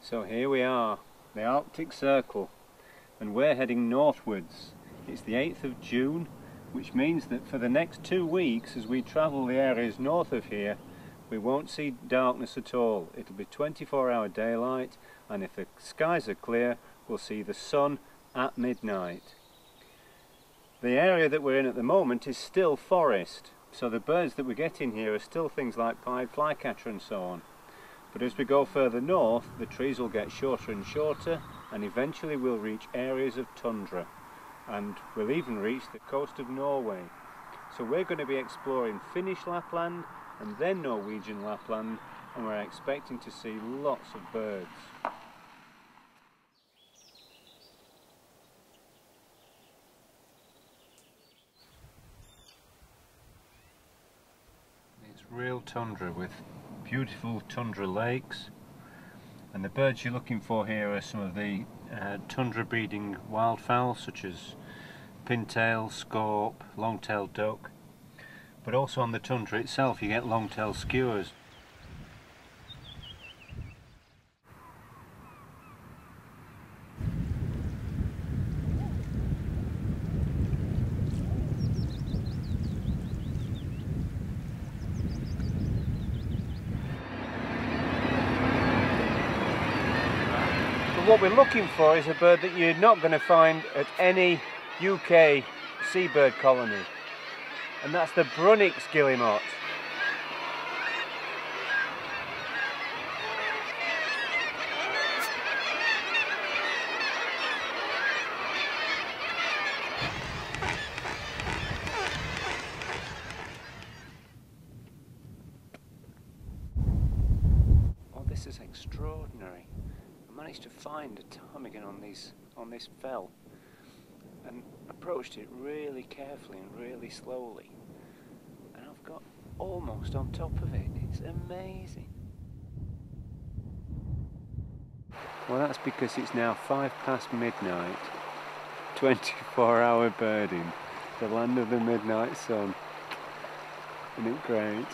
So here we are, the Arctic Circle, and we're heading northwards. It's the 8th of June, which means that for the next 2 weeks, as we travel the areas north of here, we won't see darkness at all. It'll be 24-hour daylight, and if the skies are clear, we'll see the sun at midnight. The area that we're in at the moment is still forest, so the birds that we get in here are still things like pied flycatcher and so on. But as we go further north, the trees will get shorter and shorter, and eventually we'll reach areas of tundra, and we'll even reach the coast of Norway. So we're going to be exploring Finnish Lapland and then Norwegian Lapland, and we're expecting to see lots of birds. It's real tundra with beautiful tundra lakes, and the birds you're looking for here are some of the tundra breeding wildfowl such as pintail, scaup, long-tailed duck, but also on the tundra itself you get long-tailed skuas. What we're looking for is a bird that you're not going to find at any UK seabird colony, and that's the Brunnich's guillemot. Oh, this is extraordinary. I managed to find a ptarmigan on this fell and approached it really carefully and really slowly, and I've got almost on top of it. It's amazing. Well, that's because it's now 5 past midnight. 24-hour birding, the land of the midnight sun. Isn't it great?